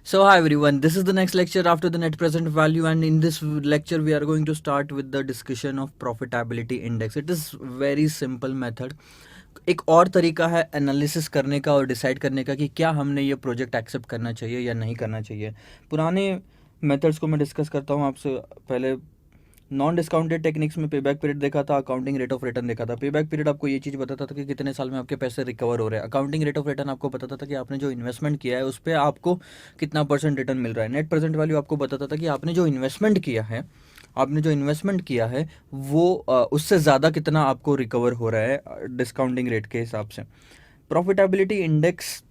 So hi everyone, this is the next lecture after the net present value, and in this lecture we are going to start with the discussion of profitability index. It is very simple method. एक और तरीका है analysis करने का और decide करने का कि क्या हमने ये प्रोजेक्ट एक्सेप्ट करना चाहिए या नहीं करना चाहिए। पुराने मेथड्स को मैं डिस्कस करता हूँ आपसे। पहले नॉन डिस्काउंटेड टेक्निक्स में पेबैक पीरियड देखा था, अकाउंटिंग रेट ऑफ रिटर्न देखा था। पेबैक पीरियड आपको ये चीज़ बताता था कि कितने साल में आपके पैसे रिकवर हो रहे हैं। अकाउंटिंग रेट ऑफ रिटर्न आपको बताता था कि आपने जो इन्वेस्टमेंट किया है उस पर आपको कितना परसेंट रिटर्न मिल रहा है। नेट प्रेजेंट वैल्यू आपको बताता था कि आपने जो इन्वेस्टमेंट किया है वो उससे ज़्यादा कितना आपको रिकवर हो रहा है डिस्काउंटिंग रेट के हिसाब से। प्रॉफिटेबिलिटी इंडेक्स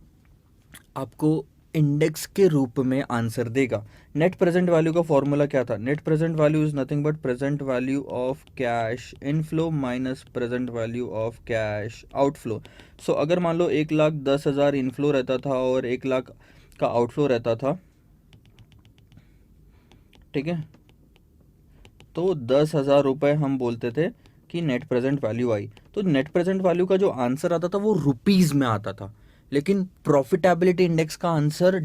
आपको इंडेक्स के रूप में आंसर देगा। नेट प्रेजेंट वैल्यू का फॉर्मूला क्या था? Net present value is nothing but present value of cash inflow minus present value of cash outflow. So अगर मान लो 1,10,000 इनफ्लो रहता था और 1,00,000 का आउटफ्लो रहता था, ठीक है, तो 10,000 रुपये हम बोलते थे कि नेट प्रेजेंट वैल्यू आई। तो नेट प्रेजेंट वैल्यू का जो आंसर आता था वो रुपीज़ में आता था, लेकिन प्रॉफिटेबिलिटी इंडेक्स का आंसर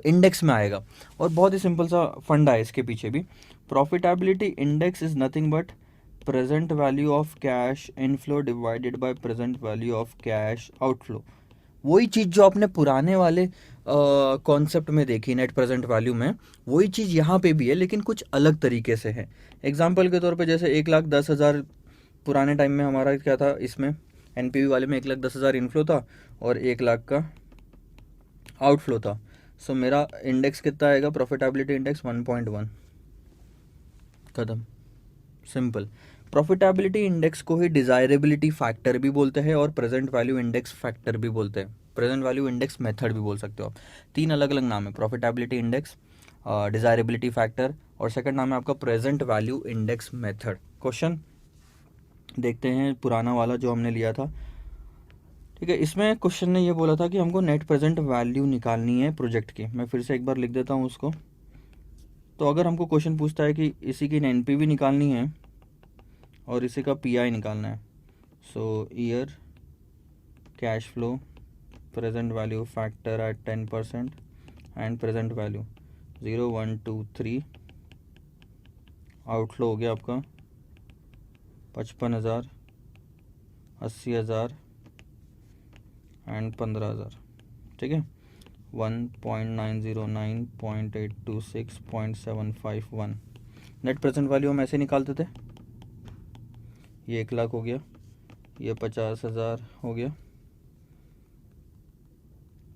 इंडेक्स में आएगा। और बहुत ही सिंपल सा फंडा है इसके पीछे भी। Profitability index is nothing but present value of cash inflow divided by present value of cash outflow. वही चीज़ जो आपने पुराने वाले कॉन्सेप्ट में देखी नेट प्रेजेंट वैल्यू में, वही चीज़ यहाँ पे भी है, लेकिन कुछ अलग तरीके से है। एग्जाम्पल के तौर पे जैसे 1,10,000 पुराने टाइम में हमारा क्या था, इसमें एनपीवी वाले में 1,10,000 इनफ्लो था और 1,00,000 का आउटफ्लो था। सो मेरा इंडेक्स कितना आएगा? Profitability index 1.1। खत्म, सिंपल। प्रॉफिटेबिलिटी इंडेक्स को ही डिजायरेबिलिटी फैक्टर भी बोलते हैं और प्रेजेंट वैल्यू इंडेक्स फैक्टर भी बोलते हैं। प्रेजेंट वैल्यू इंडेक्स मेथड भी बोल सकते हो आप। तीन अलग अलग नाम है: प्रॉफिटेबिलिटी इंडेक्स, डिजायरेबिलिटी फैक्टर, और सेकंड नाम है आपका present value index method. Question देखते हैं पुराना वाला जो हमने लिया था। ठीक है, इसमें क्वेश्चन ने ये बोला था कि हमको नेट प्रेजेंट वैल्यू निकालनी है प्रोजेक्ट की। मैं फिर से एक बार लिख देता हूँ उसको। तो अगर हमको क्वेश्चन पूछता है कि इसी की एनपीवी निकालनी है और इसी का पीआई निकालना है, so year, cash flow, present value factor at 10% and present value 0, 1, 2, 3। Outflow हो गया आपका 55,000, 80,000 एंड 15,000। ठीक है, 1.909.826.751 नेट प्रेजेंट वैल्यू हम ऐसे निकालते थे। ये 1,00,000 हो गया, ये 50,000 हो गया,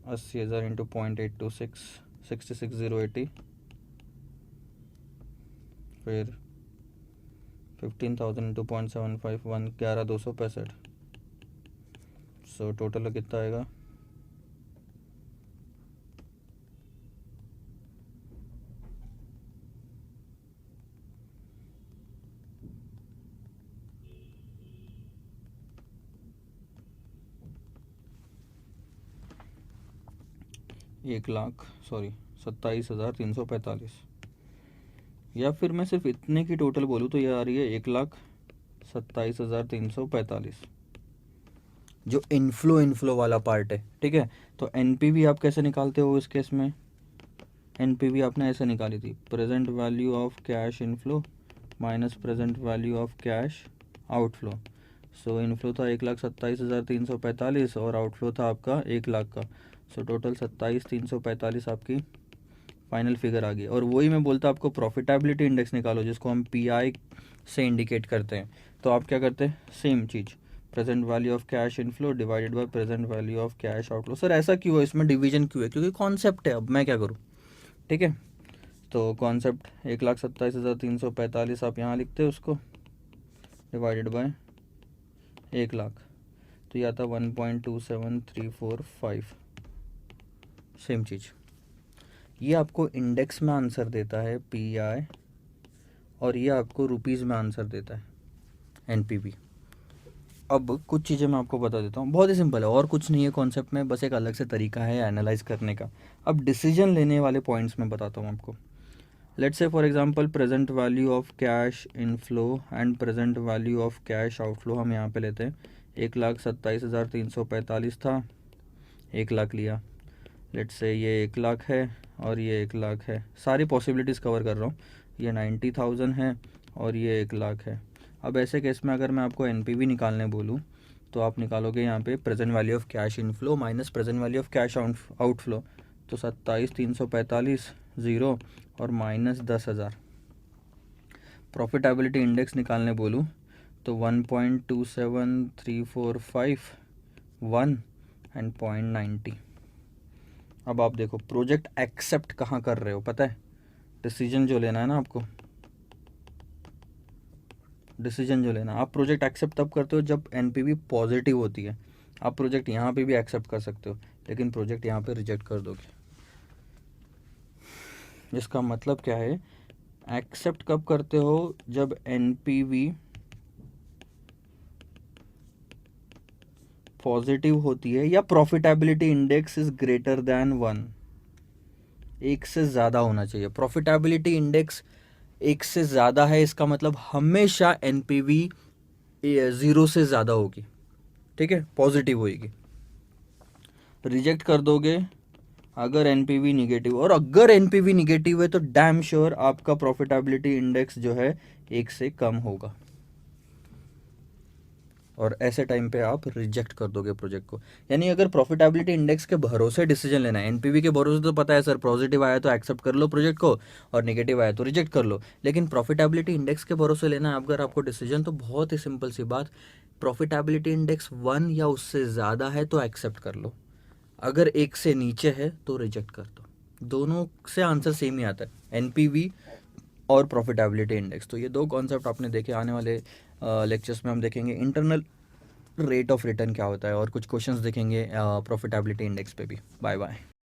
80,000 इंटू 0.826 66,080, फिर 15,000 इंटू 0.751 11,265। सो टोटल कितना आएगा? एक लाख, सॉरी 27,345। या फिर मैं सिर्फ इतने की टोटल बोलूँ तो ये आ रही है 1,27,345, जो इनफ्लो वाला पार्ट है। ठीक है, तो एनपीवी आप कैसे निकालते हो इस केस में? एनपीवी आपने ऐसे निकाली थी: present value of cash inflow minus present value of cash outflow. So inflow था 1,27,345 और आउटफ्लो था आपका 1,00,000 का। सो टोटल 27,345 आपकी फाइनल फिगर आ गई। और वही मैं बोलता आपको प्रॉफिटेबिलिटी इंडेक्स निकालो, जिसको हम पीआई से इंडिकेट करते हैं। तो आप क्या करते हैं? Same cheese, present value of cash inflow divided by present value of cash outflow. Sir ऐसा क्यों है, इसमें डिवीजन क्यों है? क्योंकि कॉन्सेप्ट है, अब मैं क्या करूँ। ठीक है, तो कॉन्सेप्ट 1,27,345 आप यहाँ लिखते हो उसको, डिवाइडेड बाय 1,00,000, तो यह आता 1.27345। सेम चीज़, ये आपको इंडेक्स में आंसर देता है पीआई, और ये आपको रुपीज़ में आंसर देता है एनपीवी। अब कुछ चीज़ें मैं आपको बता देता हूँ, बहुत ही सिंपल है, और कुछ नहीं है कॉन्सेप्ट में, बस एक अलग से तरीका है एनालाइज करने का। अब डिसीजन लेने वाले पॉइंट्स में बताता हूँ आपको। Let's say for example present value of cash inflow and present value of cash outflow हम यहाँ पे लेते हैं। 1,27,345 था, 1,00,000 लिया। लेट्स से ये 1,00,000 है और ये 1 लाख है। सारी पॉसिबिलिटीज़ कवर कर रहा हूँ। ये 90,000 है और ये 1 लाख है। अब ऐसे केस में अगर मैं आपको एनपीवी निकालने बोलूँ तो आप निकालोगे यहाँ पे present value of cash inflow minus present value of cash outflow, तो 27,345 ज़ीरो और माइनस 10,000। प्रॉफिटेबिलिटी इंडेक्स निकालने बोलूँ तो 1.27345 1 एंड 0.90। अब आप देखो प्रोजेक्ट एक्सेप्ट कहाँ कर रहे हो, पता है? डिसीजन जो लेना है ना आपको, डिसीजन जो लेना, आप प्रोजेक्ट एक्सेप्ट तब करते हो जब एनपीवी पॉजिटिव होती है। आप प्रोजेक्ट यहाँ पे भी एक्सेप्ट कर सकते हो, लेकिन प्रोजेक्ट यहाँ पे रिजेक्ट कर दोगे। इसका मतलब क्या है? एक्सेप्ट कब करते हो? जब एनपीवी पॉजिटिव होती है या profitability index is greater than 1। 1 से ज़्यादा होना चाहिए। प्रॉफिटेबिलिटी इंडेक्स 1 से ज़्यादा है, इसका मतलब हमेशा एनपीवी 0 से ज़्यादा होगी, ठीक है, पॉजिटिव होगी। रिजेक्ट कर दोगे अगर एनपीवी निगेटिव, और अगर एनपीवी निगेटिव है तो डैम श्योर आपका प्रॉफिटेबिलिटी इंडेक्स जो है 1 से कम होगा, और ऐसे टाइम पे आप रिजेक्ट कर दोगे प्रोजेक्ट को। यानी अगर प्रॉफिटेबिलिटी इंडेक्स के भरोसे डिसीजन लेना है, एनपीवी के भरोसे तो पता है सर पॉजिटिव आया तो एक्सेप्ट कर लो प्रोजेक्ट को और नेगेटिव आया तो रिजेक्ट कर लो, लेकिन प्रॉफिटेबिलिटी इंडेक्स के भरोसे लेना है अगर आपको डिसीजन, तो बहुत ही सिंपल सी बात, प्रॉफिटेबिलिटी इंडेक्स 1 या उससे ज़्यादा है तो एक्सेप्ट कर लो, अगर 1 से नीचे है तो रिजेक्ट कर दो। दोनों से आंसर सेम ही आता है, एनपीवी और प्रॉफिटेबिलिटी इंडेक्स। तो ये दो कॉन्सेप्ट आपने देखे। आने वाले लेक्चर्स में हम देखेंगे इंटरनल रेट ऑफ रिटर्न क्या होता है, और कुछ क्वेश्चंस देखेंगे प्रॉफिटेबिलिटी इंडेक्स पे भी। Bye bye.